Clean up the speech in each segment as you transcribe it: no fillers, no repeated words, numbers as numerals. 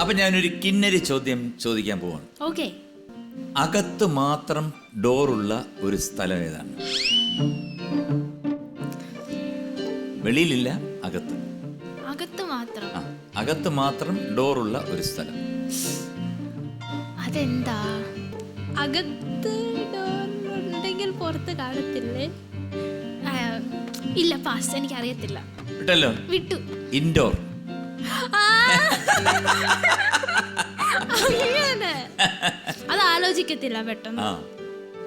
അപ്പൊ ഞാനൊരു കിന്നരി ചോദ്യം ചോദിക്കാൻ പോവാണ്. ഓക്കെ. അകത്ത് മാത്രം ഡോറുള്ള ഒരു സ്ഥലം ഏതാണ്? വെളിയിലില്ല, അകത്ത്. അകത്ത് മാത്രം. അകത്ത് മാത്രം ഡോറുള്ള ഒരു സ്ഥലം. അതെന്താ? അകത്ത് ഡോറുണ്ടെങ്കിൽ പുറത്ത് കാണത്തില്ലേ? ഇല്ല, പാസ്. എനിക്ക് അറിയത്തില്ല. വിട്ടല്ലോ. വിട്ടു. ഇൻഡോർ. അത് ആലോചിക്കത്തില്ല പെട്ടെന്ന്.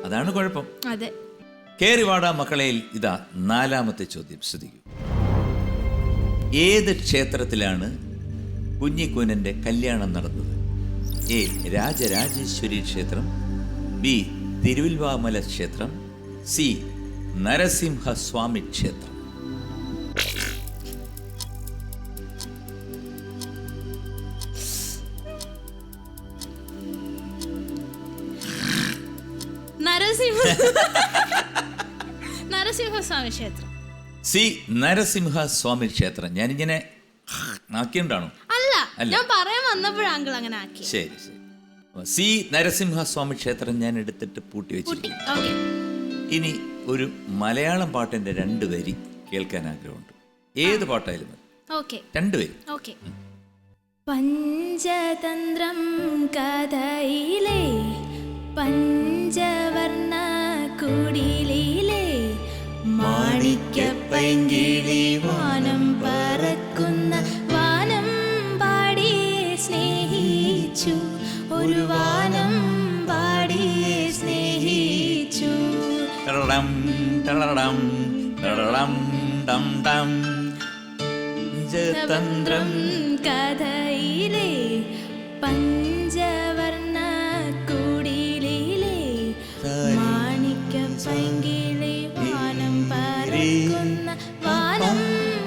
അതാണ് കുഴപ്പം. അതെ. കേറിവാടാ മക്കളയിൽ ഇതാ 4ാമത്തെ ചോദ്യം ശ്രദ്ധിക്കൂ. ഏത് ക്ഷേത്രത്തിലാണ് കുഞ്ഞിക്കൂനന്റെ കല്യാണം നടന്നത്? എ. രാജരാജേശ്വരി ക്ഷേത്രം, ബി. തിരുവിൽവാമല ക്ഷേത്രം, സി. നരസിംഹസ്വാമി ക്ഷേത്രം. നരസിംഹസ്വാമി ക്ഷേത്രം. സി. നരസിംഹസ്വാമി ക്ഷേത്രം. ഞാനിങ്ങനെ ആക്കിയുണ്ടാണോ? അല്ല, ഞാൻ പറയാൻ വന്നപ്പോഴാണ് അങ്കിൾ അങ്ങനെ ആക്കി. ശരി ശരി. സി. നരസിംഹസ്വാമി ക്ഷേത്രം ഞാൻ എടുത്തിട്ട് പൂട്ടി വെച്ചു. ഇനി ഒരു മലയാളം പാട്ടിന്റെ 2 വരി കേൾക്കാൻ ആഗ്രഹമുണ്ട്. ഏത് പാട്ടായാലും മതി. 2 വരി. പഞ്ചതന്ത്രം കഥയിലെ പഞ്ചവർണ്ണ കുടിലിലെ മാണിക്യപ്പൈങ്കിളി വാനം പറക്കുന്ന വാനം പാടി സ്നേഹിച്ചു, ഒരു വാനം പാടി സ്നേഹിച്ചു. പഞ്ചതന്ത്രം കഥയിലെ പഞ്ചവർണ്ണ കുടിലിലെ മാണിക്യപ്പൈങ്കിളി വാനം പറക്കുന്ന വാനം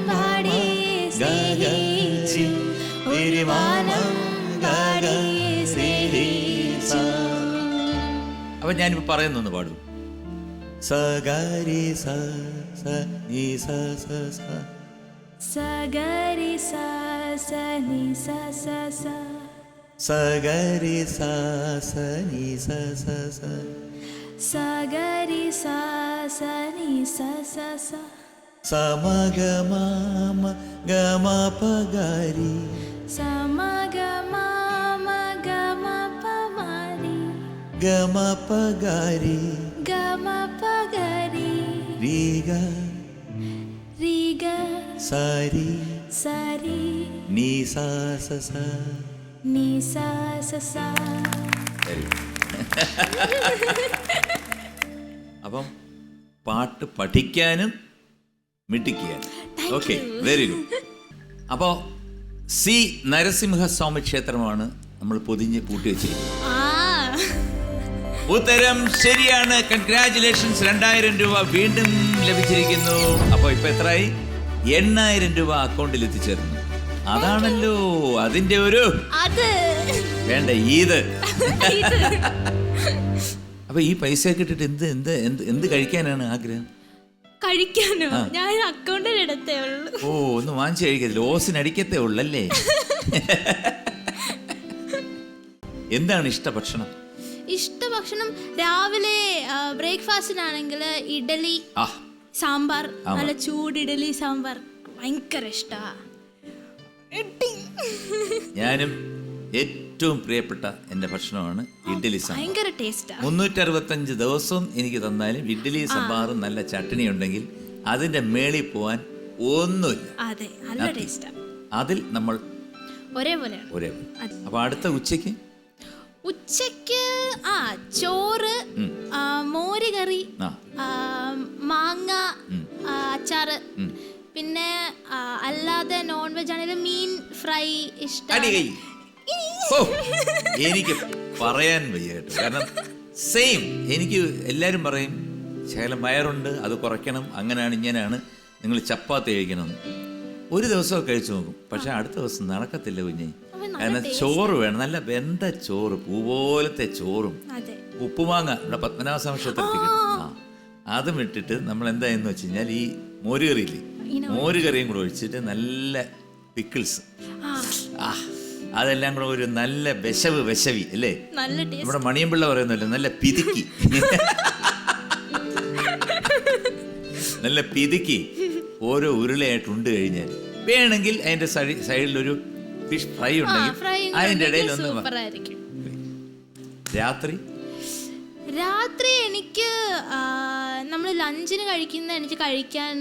പാടി സ്നേഹിച്ചു, ഒരു വാനം പാടി സ്നേഹിച്ചു. അപ്പൊ ഞാനിപ്പോ പറയുന്നൊന്ന് പാടൂ. സഗരി സ സ നീ സ സ സ സഗരി സ സ നീ സ സ സ സഗരി സ സ നീ സ സ സ സഗരി സ സ നീ സ സ സ സമഗമ ഗമ പഗരി സമഗമ ഗമ പമരി ഗമ പഗരി ഗമ പഗരി രീഗ രീഗ സരി സരി നീ സ സ സ നീ സ സ സ. അപ്പം പാട്ട് പഠിക്കാനും മിടിക്കാനും. Okay, very good. അപ്പോൾ സി. നരസിംഹസ്വാമി ക്ഷേത്രമാണ് നമ്മൾ പൊതിഞ്ഞ് കൂട്ടി വെച്ചിരിക്കുന്നത്. ഉത്തരം ശരിയാണ്. കൺഗ്രാറ്റുലേഷൻസ്. 2000 രൂപ വീണ്ടും ലഭിച്ചിരിക്കുന്നു. അപ്പോൾ ഇപ്പൊ എത്രയായി? 8000 രൂപ അക്കൗണ്ടിൽ എത്തിച്ചേർന്നു. അതാണല്ലോ അതിന്റെ ഒരു വേണ്ട ഇത്. അപ്പൊ ഈ പൈസ കിട്ടിട്ട് എന്ത് എന്ത് എന്ത് എന്ത് കഴിക്കാനാണ് ആഗ്രഹം? കഴിക്കാനോ? ഞാൻ അക്കൗണ്ടിൽ എടുത്തേ ഉള്ളൂ. ഓ, ഒന്നും വാങ്ങിച്ചു കഴിക്കത്തില്ല, ഓസിനടിക്കത്തേ ഉള്ളല്ലേ? എന്താണ് ഇഷ്ടഭക്ഷണം? ഇഷ്ടഭക്ഷണം രാവിലെ ബ്രേക്ക്ഫാസ്റ്റിനാണെങ്കിൽ ഇഡലി സാമ്പാർ, നല്ല ചൂട് ഇഡലി സാമ്പാർ ഭയങ്കര ഇഷ്ടമാണ്. ഞാനും ഏറ്റവും പ്രിയപ്പെട്ട എൻ്റെ ഭക്ഷണമാണ് ഇഡ്ഡലി സാമ്പാർ. ഭയങ്കര ടേസ്റ്റാ. 365 ദിവസവും എനിക്ക് തന്നാലും ഇഡ്ഡലി സാമ്പാറും നല്ല ചട്നി ഉണ്ടെങ്കിൽ അതിന്റെ മേളിൽ പോവാൻ ഒന്നുമില്ല. അതെ, നല്ല ടേസ്റ്റാ. അതിൽ നമ്മൾ ഒരേപോലെയാണ്. അപ്പൊ അടുത്ത ഉച്ചയ്ക്ക് ചോറ്, മോര് കറി, മാങ്ങ അച്ചാറ്, പിന്നെ അല്ലാതെ നോൺ വെജ് ആണെങ്കിലും മീൻ ഫ്രൈ ഇഷ്ടം. എനിക്ക് പറയാൻ വയ്യ കേട്ടോ, കാരണം സെയിം. എനിക്ക് എല്ലാവരും പറയും ശകലം വയറുണ്ട്, അത് കുറയ്ക്കണം, അങ്ങനെയാണ് ഇങ്ങനെയാണ്, നിങ്ങൾ ചപ്പാത്തി കഴിക്കണം. ഒരു ദിവസമൊക്കെ കഴിച്ചു നോക്കും, പക്ഷെ അടുത്ത ദിവസം നടക്കത്തില്ല കുഞ്ഞെ. കാരണം ചോറ് വേണം, നല്ല വെന്ത ചോറ്, പൂ പോലത്തെ ചോറും ഉപ്പുമാങ്ങ ഇവിടെ പത്മനാഭസ്വാമി ക്ഷേത്രത്തിൽ കിട്ടും. അതും ഇട്ടിട്ട് നമ്മൾ എന്തായെന്ന് വെച്ച് കഴിഞ്ഞാൽ ഈ മോരുകറിയില്ലേ, മോരുകറിയും കൂടെ ഒഴിച്ചിട്ട് നല്ല പിക്കിൾസ്, അതെല്ലാം കൂടെ ഒരു നല്ല വിശവി അല്ലേ? നല്ല ടേസ്റ്റ്. നമ്മുടെ മണിയമ്പിള്ള പറയുന്നല്ലോ, നല്ല പിതുക്കി നല്ല പിതുക്കി ഓരോ ഉരുളയായിട്ട് ഉണ്ട് കഴിഞ്ഞാൽ വേണമെങ്കിൽ അതിന്റെ സൈഡിലൊരു ഫിഷ് ഫ്രൈ ഉണ്ടെങ്കിൽ അതിന്റെ ഇടയിൽ ഒന്ന് രാത്രി എനിക്ക് നമ്മൾ ലഞ്ചിന് കഴിക്കുന്ന എനിക്ക് കഴിക്കാൻ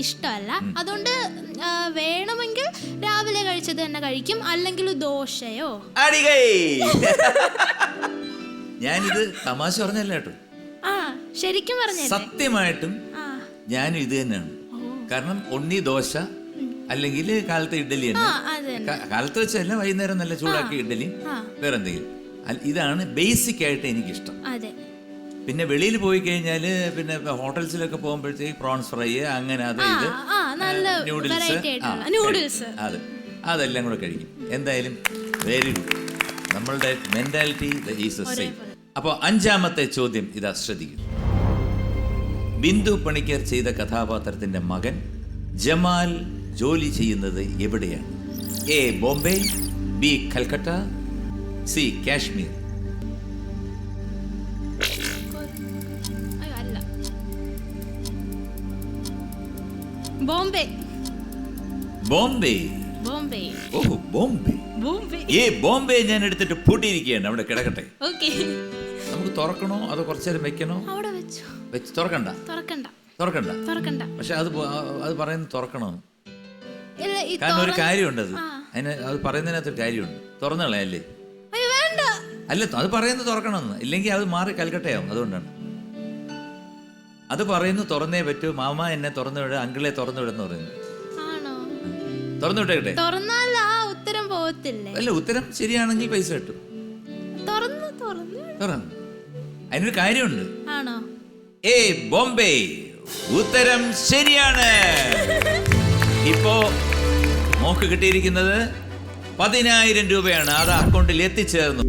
ഇഷ്ടമല്ല. അതുകൊണ്ട് വേണമെങ്കിൽ രാവിലെ കഴിച്ചത് തന്നെ കഴിക്കും, അല്ലെങ്കിൽ ദോശയോ. ഞാനിത് തമാശ പറഞ്ഞല്ല കേട്ടോ, ശരിക്കും പറഞ്ഞ സത്യമായിട്ടും ഞാനും ഇത് തന്നെയാണ്. കാരണം ഒന്നി ദോശ അല്ലെങ്കിൽ കാലത്തെ ഇഡ്ഡലി തന്നെ, കാലത്ത് വെച്ചല്ല വൈകുന്നേരം നല്ല ചൂടാക്കി ഇഡ്ഡലി വേറെന്തെങ്കിലും. ഇതാണ് ബേസിക് ആയിട്ട് എനിക്കിഷ്ടം. പിന്നെ വെളിയിൽ പോയി കഴിഞ്ഞാൽ പിന്നെ ഹോട്ടൽസിലൊക്കെ പോകുമ്പോഴത്തേക്ക് പ്രോൺസ് ഫ്രൈ അങ്ങനെ അത് ഇത് നൂഡിൽസ് അതെല്ലാം കൂടെ കഴിക്കും. എന്തായാലും വെരി ഗുഡ്, നമ്മളുടെ മെന്റാലിറ്റി ഈസ് സെയിം. അപ്പോൾ 5ാമത്തെ ചോദ്യം ഇതാ, ശ്രദ്ധിക്കും. ബിന്ദു പണിക്കർ ചെയ്ത കഥാപാത്രത്തിന്റെ മകൻ ജമാൽ ജോലി ചെയ്യുന്നത് എവിടെയാണ്? A Bombay, B Calcutta, C Kashmir. Bombay. Bombay. Bombay. ഓഹ് ബോംബെ. ബോംബെ. ബോംബെ ഞാൻ എടുത്തിട്ട് പൂട്ടിയിരിക്കുകയാണ്, അവിടെ കിടക്കട്ടെ. ഓക്കേ. നമുക്ക് തുറക്കണോ അതോ കുറച്ചേരം വെക്കണോ? അവിടെ വെച്ചു. തുറക്കണ്ട. പക്ഷെ അത് പറയുന്നത് തുറക്കണോ? കാരണം ഒരു കാര്യമുണ്ട്, അത് പറയുന്നതിനകത്തൊരു കാര്യമുണ്ട്. തുറന്നു കളയല്ലേ? അല്ല, അത് പറയുന്നത് തുറക്കണമെന്ന്, ഇല്ലെങ്കിൽ അത് മാറി കൽക്കട്ടയാവും. അതുകൊണ്ടാണ് അത് പറയുന്നു തുറന്നേ പറ്റൂ. മാമ എന്നെ തുറന്നു വിട, അങ്കിളെ തുറന്നു വിടെന്ന് പറയുന്നു. തുറന്നു വിട്ടേ. ഉത്തരം പോകത്തില്ലേ? അല്ല, ഉത്തരം ശരിയാണെങ്കിൽ പൈസ കിട്ടും. തുറന്നു. അതിനൊരു കാര്യമുണ്ട്. ഏ ബോംബെ, ഉത്തരം ശരിയാണ്. ഇപ്പോ മോക്ക് കിട്ടിയിരിക്കുന്നത് 10,000 രൂപയാണ്. അത് അക്കൗണ്ടിൽ എത്തിച്ചേർന്നു.